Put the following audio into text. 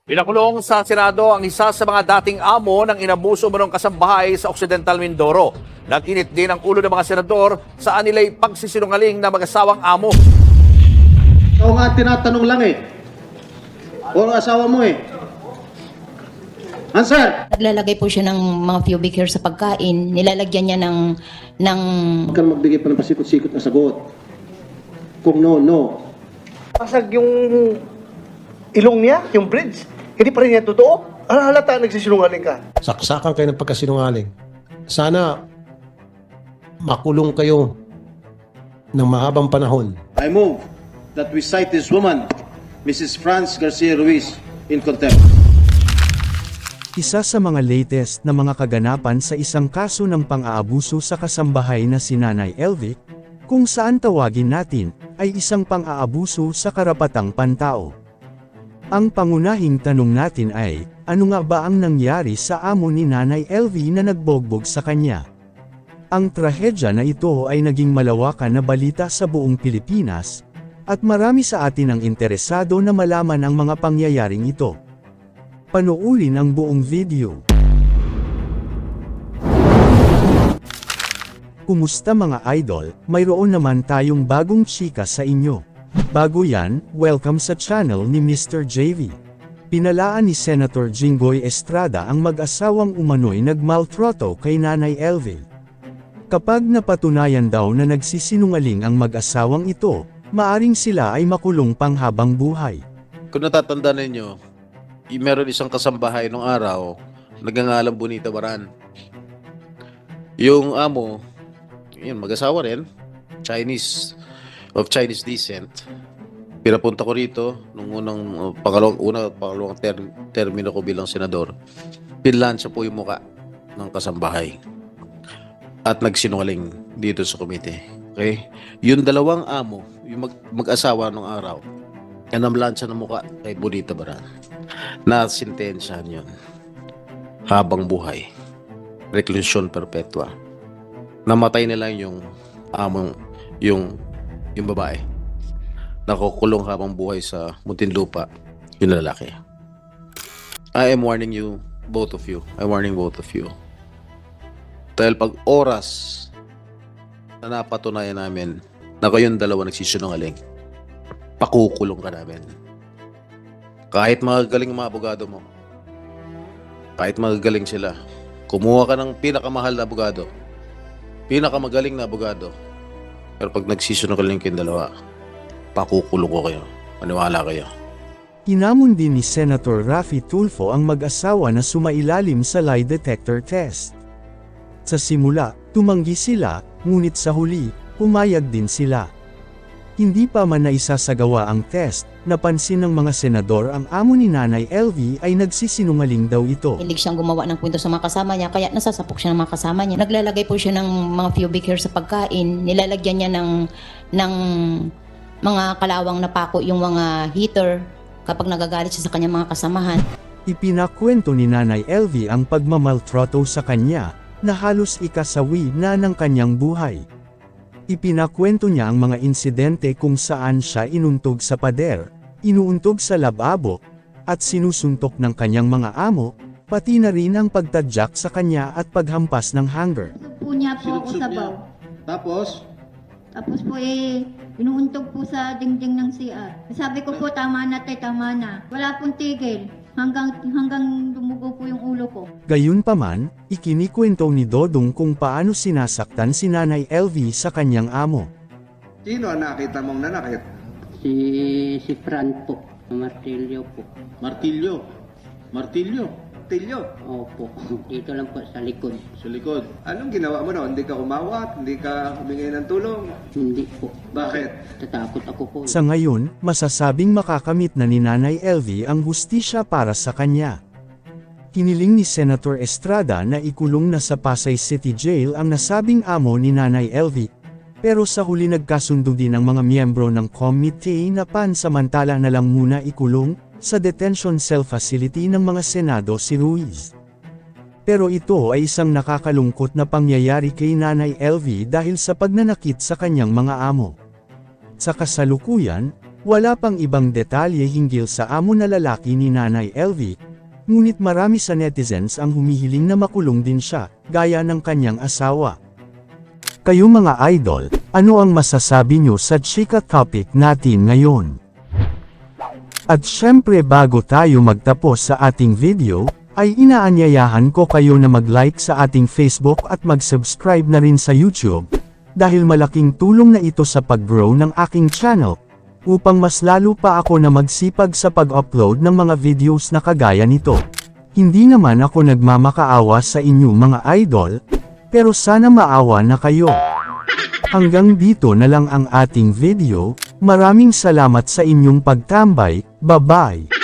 Pinakulong sa Senado ang isa sa mga dating amo ng inabuso mo ng kasambahay sa Occidental Mindoro. Nagkinit din ang ulo ng mga senador sa anilay pagsisinungaling na mag-asawang amo. Ikaw nga tinatanong lang eh. O ang asawa mo eh. Answer! Naglalagay po siya ng mga pubic hair sa pagkain. Nilalagyan niya ng Huwag kang magbigay pa ng pasikot-sikot na sagot. Kung no, no. Pasag yung ilong niya, yung bridge. Hindi pa rin yan totoo. Ano halata nagsisinungaling ka? Saksakan kayo ng pagkasinungaling. Sana makulong kayo ng mahabang panahon. I move that we cite this woman, Mrs. Franz Garcia Ruiz, in contempt. Isa sa mga latest na mga kaganapan sa isang kaso ng pang-aabuso sa kasambahay na si Nanay Elvic, kung saan tawagin natin, ay isang pang-aabuso sa karapatang pantao. Ang pangunahing tanong natin ay, ano nga ba ang nangyari sa amo ni Nanay LV na nagbogbog sa kanya? Ang trahedya na ito ay naging malawakan na balita sa buong Pilipinas, at marami sa atin ang interesado na malaman ang mga pangyayaring ito. Panoorin ang buong video. Kumusta mga idol, mayroon naman tayong bagong chika sa inyo. Bago yan, welcome sa channel ni Mr. JV. Pinalaan ni Senator Jinggoy Estrada ang mag-asawang umano'y nagmaltrato kay Nanay Elvie. Kapag napatunayan daw na nagsisinungaling ang mag-asawang ito, maaring sila ay makulong panghabang buhay. Kung natatandaan ninyo, meron isang kasambahay nung araw, nagngangalang Bonita Baran. Yung amo, yun, mag-asawa rin, of Chinese descent. Pinapunta ko rito nung pangalawang termino ko bilang senador. Pinlansya po yung muka ng kasambahay. At nagsinungaling dito sa komite. Okay? Yung dalawang amo, yung mag-asawa nung araw, yan ang lansya ng muka kay Bonita Baran. Nasintensyahan yun. Habang buhay. Reclusion perpetua. Namatay nila yung among, yung babae. Nakukulong habang buhay sa Muntinlupa, yung lalaki. I am warning you, both of you. I'm warning both of you. Dahil pag oras na napatunayan namin na kayong dalawa nagsisinungaling, pakukulong ka namin. Kahit magagaling ang mga abogado mo, kahit magagaling sila, kumuha ka ng pinakamahal na abogado, pinakamagaling na abogado, pero pag nagsisinungaling kayong dalawa, pakukulong ko kayo. Maniwala kayo. Hinamon din ni Senator Raffy Tulfo ang mag-asawa na sumailalim sa lie detector test. Sa simula, tumanggi sila, ngunit sa huli, pumayag din sila. Hindi pa man naisasagawa ang test, napansin ng mga senador ang amo ni Nanay LV ay nagsisinungaling daw ito. hilig siyang gumawa ng kwento sa mga kasama niya, kaya nasasapok siya ng mga kasama niya. Naglalagay po siya ng mga pubic hair sa pagkain. Nilalagyan niya ng mga kalawang na pako yung mga heater kapag nagagalit siya sa kanyang mga kasamahan. Ipinakwento ni Nanay LV ang pagmamaltrato sa kanya, na halos ikasawi na ng kanyang buhay. Ipinakwento niya ang mga insidente kung saan siya inuntog sa pader, inuuntog sa lababo, at sinusuntok ng kanyang mga amo, pati na rin ang pagtadyak sa kanya at paghampas ng hanger. Po niya po ako sa baw. Tapos, Tapos po inuuntog po sa dingding ng CR. Sabi ko po, tama na tay, tama na. Wala pong tigil. Hanggang dumugo po yung ulo ko. Gayunpaman, ikinikwento ni Dodong kung paano sinasaktan si Nanay LV sa kanyang amo. sino ang nakita mong nanakit? Si Fran po, martilyo po. Martilyo. Martilyo. Martilyo. Opo, dito lang po sa likod. Sa likod. Anong ginawa mo noon? Hindi ka umawat? Hindi ka humingi ng tulong? Hindi po. Bakit? Tatakot ako po. Sa ngayon, masasabing makakamit na ni Nanay LV ang hustisya para sa kanya. Hiniling ni Senator Estrada na ikulong na sa Pasay City Jail ang nasabing amo ni Nanay LV, pero sa huli nagkasundo din ang mga miyembro ng committee na pansamantala na lang muna ikulong sa detention cell facility ng mga Senado si Ruiz. Pero ito ay isang nakakalungkot na pangyayari kay Nanay LV dahil sa pagnanakit sa kanyang mga amo. Sa kasalukuyan, Wala pang ibang detalye hinggil sa amo na lalaki ni Nanay LV, ngunit marami sa netizens ang humihiling na makulong din siya, gaya ng kanyang asawa. Kayo mga idol, ano ang masasabi nyo sa chika topic natin ngayon? At syempre bago tayo magtapos sa ating video, ay inaanyayahan ko kayo na mag-like sa ating Facebook at mag-subscribe na rin sa YouTube, dahil malaking tulong na ito sa pag-grow ng aking channel, upang mas lalo pa ako na magsipag sa pag-upload ng mga videos na kagaya nito. Hindi naman ako nagmamakaawa sa inyo mga idol, pero sana maawa na kayo. Hanggang dito na lang ang ating video, maraming salamat sa inyong pagtambay, bye-bye!